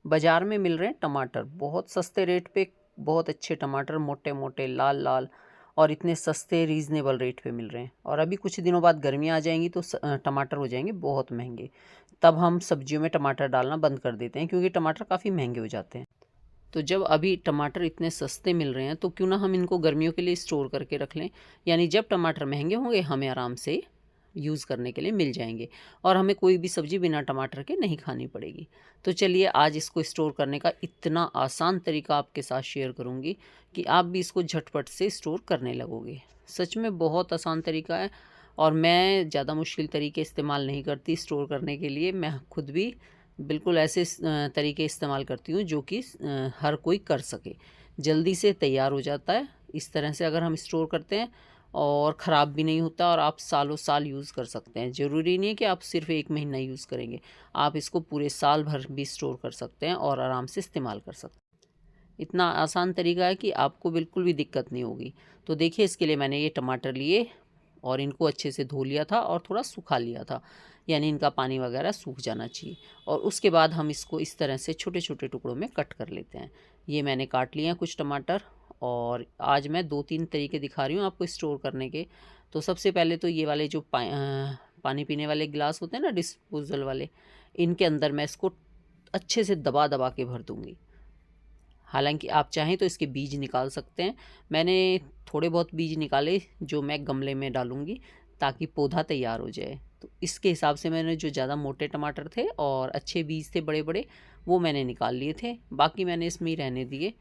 बाज़ार में मिल रहे हैं टमाटर बहुत सस्ते रेट पे, बहुत अच्छे टमाटर, मोटे मोटे लाल लाल, और इतने सस्ते रीज़नेबल रेट पे मिल रहे हैं। और अभी कुछ दिनों बाद गर्मियाँ आ जाएंगी तो टमाटर हो जाएंगे बहुत महंगे। तब हम सब्जियों में टमाटर डालना बंद कर देते हैं क्योंकि टमाटर काफ़ी महंगे हो जाते हैं। तो जब अभी टमाटर इतने सस्ते मिल रहे हैं तो क्यों ना हम इनको गर्मियों के लिए स्टोर करके रख लें। यानी जब टमाटर महंगे होंगे हमें आराम से यूज़ करने के लिए मिल जाएंगे, और हमें कोई भी सब्ज़ी बिना टमाटर के नहीं खानी पड़ेगी। तो चलिए आज इसको स्टोर करने का इतना आसान तरीका आपके साथ शेयर करूँगी कि आप भी इसको झटपट से स्टोर करने लगोगे। सच में बहुत आसान तरीका है, और मैं ज़्यादा मुश्किल तरीके इस्तेमाल नहीं करती स्टोर करने के लिए। मैं खुद भी बिल्कुल ऐसे तरीके इस्तेमाल करती हूँ जो कि हर कोई कर सके, जल्दी से तैयार हो जाता है। इस तरह से अगर हम स्टोर करते हैं और ख़राब भी नहीं होता, और आप सालों साल यूज़ कर सकते हैं। ज़रूरी नहीं है कि आप सिर्फ 1 महीना यूज़ करेंगे, आप इसको पूरे साल भर भी स्टोर कर सकते हैं और आराम से इस्तेमाल कर सकते हैं। इतना आसान तरीका है कि आपको बिल्कुल भी दिक्कत नहीं होगी। तो देखिए, इसके लिए मैंने ये टमाटर लिए और इनको अच्छे से धो लिया था और थोड़ा सुखा लिया था, यानी इनका पानी वगैरह सूख जाना चाहिए। और उसके बाद हम इसको इस तरह से छोटे छोटे टुकड़ों में कट कर लेते हैं। ये मैंने काट लिए हैं कुछ टमाटर, और आज मैं 2-3 तरीके दिखा रही हूँ आपको स्टोर करने के। तो सबसे पहले तो ये वाले जो पानी पीने वाले गिलास होते हैं ना, डिस्पोजल वाले, इनके अंदर मैं इसको अच्छे से दबा दबा के भर दूँगी। हालांकि आप चाहें तो इसके बीज निकाल सकते हैं। मैंने थोड़े बहुत बीज निकाले जो मैं गमले में डालूंगी ताकि पौधा तैयार हो जाए। तो इसके हिसाब से मैंने जो ज़्यादा मोटे टमाटर थे और अच्छे बीज थे बड़े बड़े, वो मैंने निकाल लिए थे, बाकी मैंने इसमें ही रहने दिए।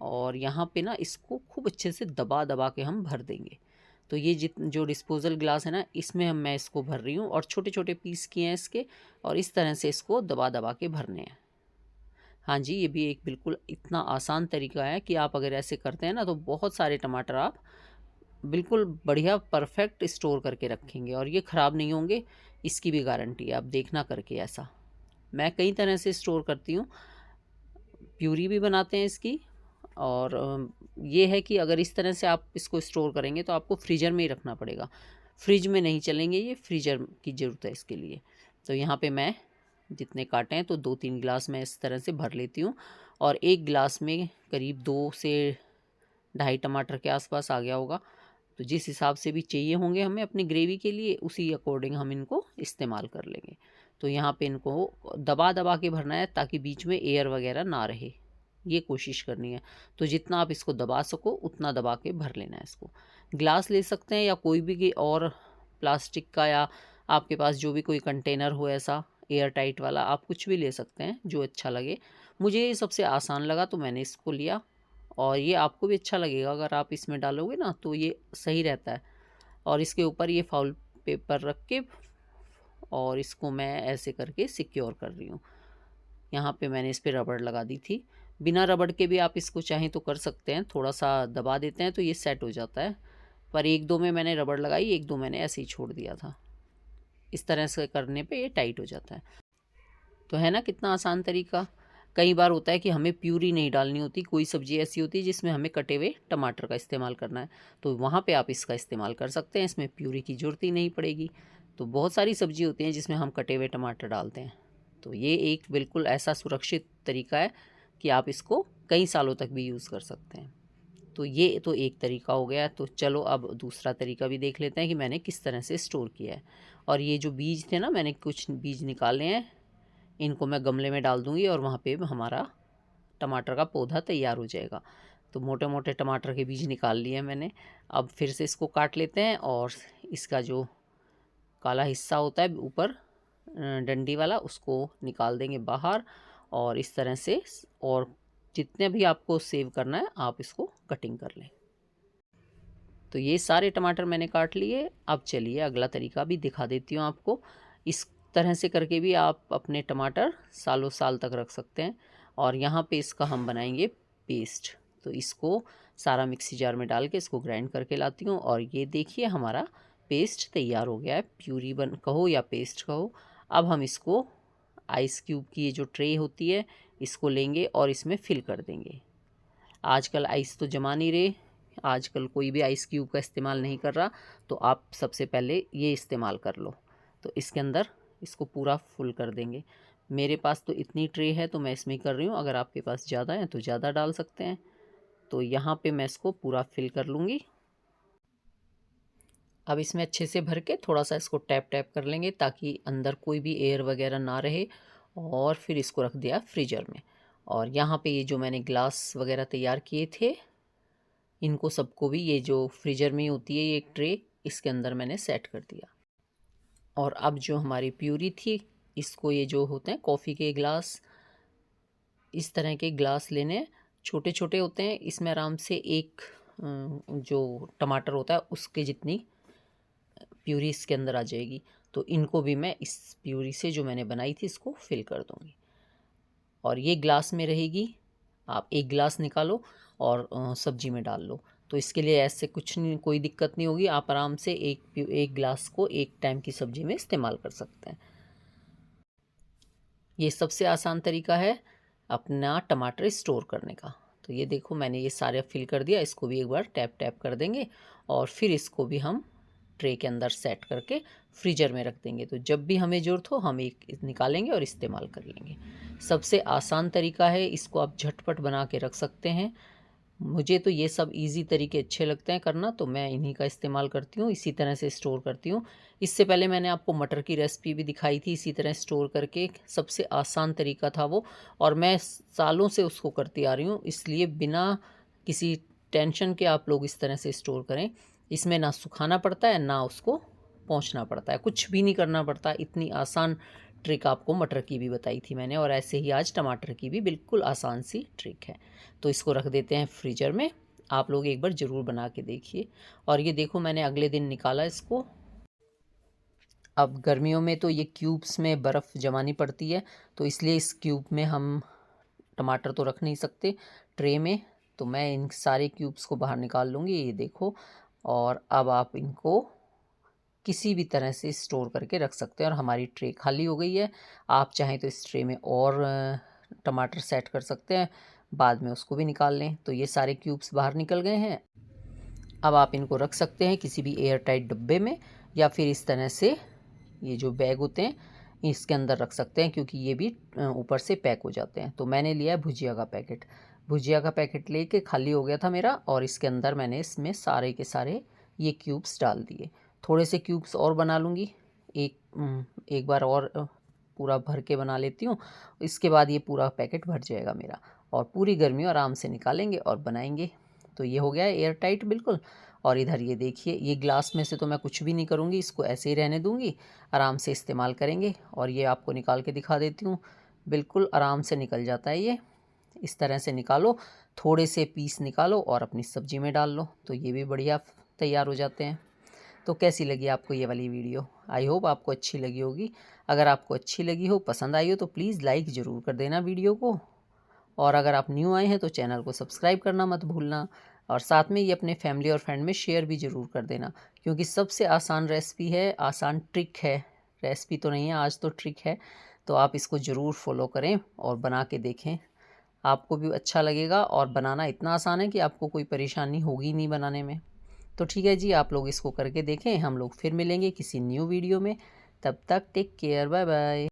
और यहाँ पे ना इसको खूब अच्छे से दबा दबा के हम भर देंगे। तो ये जो डिस्पोजल गिलास है ना, इसमें मैं इसको भर रही हूँ, और छोटे छोटे पीस किए हैं इसके, और इस तरह से इसको दबा दबा के भरने हैं। हाँ जी, ये भी एक बिल्कुल इतना आसान तरीका है कि आप अगर ऐसे करते हैं ना तो बहुत सारे टमाटर आप बिल्कुल बढ़िया परफेक्ट स्टोर करके रखेंगे, और ये ख़राब नहीं होंगे, इसकी भी गारंटी है। आप देखना करके ऐसा। मैं कई तरह से स्टोर करती हूँ, प्यूरी भी बनाते हैं इसकी। और ये है कि अगर इस तरह से आप इसको स्टोर करेंगे तो आपको फ्रीज़र में ही रखना पड़ेगा, फ्रिज में नहीं चलेंगे, ये फ्रीज़र की ज़रूरत है इसके लिए। तो यहाँ पे मैं जितने काटे हैं तो 2-3 गिलास मैं इस तरह से भर लेती हूँ, और एक गिलास में करीब 2 से ढाई टमाटर के आसपास आ गया होगा। तो जिस हिसाब से भी चाहिए होंगे हमें अपनी ग्रेवी के लिए, उसी अकॉर्डिंग हम इनको इस्तेमाल कर लेंगे। तो यहाँ पे इनको दबा दबा के भरना है ताकि बीच में एयर वगैरह ना रहे, ये कोशिश करनी है। तो जितना आप इसको दबा सको उतना दबा के भर लेना है इसको। गिलास ले सकते हैं या कोई भी और प्लास्टिक का, या आपके पास जो भी कोई कंटेनर हो ऐसा एयर टाइट वाला, आप कुछ भी ले सकते हैं जो अच्छा लगे। मुझे ये सबसे आसान लगा तो मैंने इसको लिया, और ये आपको भी अच्छा लगेगा अगर आप इसमें डालोगे ना, तो ये सही रहता है। और इसके ऊपर ये फाउल पेपर रख के, और इसको मैं ऐसे करके सिक्योर कर रही हूँ। यहाँ पे मैंने इस पर रबड़ लगा दी थी। बिना रबड़ के भी आप इसको चाहें तो कर सकते हैं, थोड़ा सा दबा देते हैं तो ये सेट हो जाता है। पर 1-2 में मैंने रबड़ लगाई, 1-2 मैंने ऐसे ही छोड़ दिया था। इस तरह से करने पे ये टाइट हो जाता है। तो है ना कितना आसान तरीका। कई बार होता है कि हमें प्यूरी नहीं डालनी होती, कोई सब्ज़ी ऐसी होती है जिसमें हमें कटे हुए टमाटर का इस्तेमाल करना है, तो वहाँ पे आप इसका इस्तेमाल कर सकते हैं, इसमें प्यूरी की ज़रूरत ही नहीं पड़ेगी। तो बहुत सारी सब्ज़ी होती हैं जिसमें हम कटे हुए टमाटर डालते हैं। तो ये एक बिल्कुल ऐसा सुरक्षित तरीका है कि आप इसको कई सालों तक भी यूज़ कर सकते हैं। तो ये तो एक तरीका हो गया। तो चलो अब दूसरा तरीका भी देख लेते हैं कि मैंने किस तरह से स्टोर किया है। और ये जो बीज थे ना, मैंने कुछ बीज निकाले हैं, इनको मैं गमले में डाल दूँगी और वहाँ पे हमारा टमाटर का पौधा तैयार हो जाएगा। तो मोटे मोटे टमाटर के बीज निकाल लिए मैंने। अब फिर से इसको काट लेते हैं, और इसका जो काला हिस्सा होता है ऊपर डंडी वाला, उसको निकाल देंगे बाहर। और इस तरह से, और जितने भी आपको सेव करना है आप इसको कटिंग कर लें। तो ये सारे टमाटर मैंने काट लिए। अब चलिए अगला तरीका भी दिखा देती हूँ आपको। इस तरह से करके भी आप अपने टमाटर सालों साल तक रख सकते हैं। और यहाँ पे इसका हम बनाएंगे पेस्ट। तो इसको सारा मिक्सी जार में डाल के इसको ग्राइंड करके लाती हूँ, और ये देखिए हमारा पेस्ट तैयार हो गया है। प्यूरी बन कहो या पेस्ट कहो। अब हम इसको आइस क्यूब की ये जो ट्रे होती है, इसको लेंगे और इसमें फिल कर देंगे। आजकल आइस तो जमा नहीं रहे, आजकल कोई भी आइस क्यूब का इस्तेमाल नहीं कर रहा, तो आप सबसे पहले ये इस्तेमाल कर लो। तो इसके अंदर इसको पूरा फुल कर देंगे। मेरे पास तो इतनी ट्रे है तो मैं इसमें ही कर रही हूँ, अगर आपके पास ज़्यादा है तो ज़्यादा डाल सकते हैं। तो यहाँ पे मैं इसको पूरा फिल कर लूँगी। अब इसमें अच्छे से भर के थोड़ा सा इसको टैप टैप कर लेंगे ताकि अंदर कोई भी एयर वगैरह ना रहे, और फिर इसको रख दिया फ्रीजर में। और यहाँ पे ये जो मैंने ग्लास वगैरह तैयार किए थे, इनको सबको भी, ये जो फ्रीजर में होती है ये एक ट्रे, इसके अंदर मैंने सेट कर दिया। और अब जो हमारी प्यूरी थी, इसको, ये जो होते हैं कॉफ़ी के ग्लास, इस तरह के ग्लास लेने, छोटे छोटे होते हैं, इसमें आराम से एक जो टमाटर होता है उसके जितनी प्यूरी इसके अंदर आ जाएगी। तो इनको भी मैं इस प्यूरी से जो मैंने बनाई थी इसको फिल कर दूंगी, और ये ग्लास में रहेगी। आप एक ग्लास निकालो और सब्जी में डाल लो। तो इसके लिए ऐसे कुछ नहीं, कोई दिक्कत नहीं होगी, आप आराम से एक ग्लास को एक टाइम की सब्जी में इस्तेमाल कर सकते हैं। ये सबसे आसान तरीका है अपना टमाटर स्टोर करने का। तो ये देखो मैंने ये सारे फिल कर दिया, इसको भी एक बार टैप टैप कर देंगे और फिर इसको भी हम ट्रे के अंदर सेट करके फ्रीजर में रख देंगे। तो जब भी हमें ज़रूरत हो हम एक निकालेंगे और इस्तेमाल कर लेंगे। सबसे आसान तरीका है, इसको आप झटपट बना के रख सकते हैं। मुझे तो ये सब इजी तरीके अच्छे लगते हैं करना, तो मैं इन्हीं का इस्तेमाल करती हूँ, इसी तरह से स्टोर करती हूँ। इससे पहले मैंने आपको मटर की रेसिपी भी दिखाई थी इसी तरह स्टोर करके, सबसे आसान तरीका था वो, और मैं सालों से उसको करती आ रही हूँ। इसलिए बिना किसी टेंशन के आप लोग इस तरह से स्टोर करें। इसमें ना सुखाना पड़ता है ना उसको पोंछना पड़ता है, कुछ भी नहीं करना पड़ता। इतनी आसान ट्रिक आपको मटर की भी बताई थी मैंने, और ऐसे ही आज टमाटर की भी बिल्कुल आसान सी ट्रिक है। तो इसको रख देते हैं फ्रीजर में। आप लोग एक बार ज़रूर बना के देखिए। और ये देखो मैंने अगले दिन निकाला इसको। अब गर्मियों में तो ये क्यूब्स में बर्फ़ जमानी पड़ती है, तो इसलिए इस क्यूब में हम टमाटर तो रख नहीं सकते ट्रे में। तो मैं इन सारे क्यूब्स को बाहर निकाल लूँगी, ये देखो। और अब आप इनको किसी भी तरह से स्टोर करके रख सकते हैं। और हमारी ट्रे खाली हो गई है। आप चाहें तो इस ट्रे में और टमाटर सेट कर सकते हैं, बाद में उसको भी निकाल लें। तो ये सारे क्यूब्स बाहर निकल गए हैं। अब आप इनको रख सकते हैं किसी भी एयर टाइट डब्बे में, या फिर इस तरह से ये जो बैग होते हैं इसके अंदर रख सकते हैं, क्योंकि ये भी ऊपर से पैक हो जाते हैं। तो मैंने लिया है भुजिया का पैकेट। भुजिया का पैकेट लेके खाली हो गया था मेरा, और इसके अंदर मैंने इसमें सारे के सारे ये क्यूब्स डाल दिए। थोड़े से क्यूब्स और बना लूँगी, एक बार और पूरा भर के बना लेती हूँ। इसके बाद ये पूरा पैकेट भर जाएगा मेरा, और पूरी गर्मी आराम से निकालेंगे और बनाएंगे। तो ये हो गया है एयर टाइट बिल्कुल। और इधर ये देखिए, ये ग्लास में से तो मैं कुछ भी नहीं करूँगी, इसको ऐसे ही रहने दूँगी, आराम से इस्तेमाल करेंगे। और ये आपको निकाल के दिखा देती हूँ, बिल्कुल आराम से निकल जाता है ये। इस तरह से निकालो, थोड़े से पीस निकालो और अपनी सब्जी में डाल लो, तो ये भी बढ़िया तैयार हो जाते हैं। तो कैसी लगी आपको ये वाली वीडियो? आई होप आपको अच्छी लगी होगी। अगर आपको अच्छी लगी हो, पसंद आई हो, तो प्लीज़ लाइक ज़रूर कर देना वीडियो को। और अगर आप न्यू आए हैं तो चैनल को सब्सक्राइब करना मत भूलना, और साथ में ये अपने फैमिली और फ्रेंड में शेयर भी ज़रूर कर देना, क्योंकि सबसे आसान रेसिपी है, आसान ट्रिक है। रेसिपी तो नहीं है आज, तो ट्रिक है। तो आप इसको ज़रूर फॉलो करें और बना के देखें, आपको भी अच्छा लगेगा। और बनाना इतना आसान है कि आपको कोई परेशानी होगी नहीं बनाने में। तो ठीक है जी, आप लोग इसको करके देखें। हम लोग फिर मिलेंगे किसी न्यू वीडियो में। तब तक टेक केयर, बाय बाय।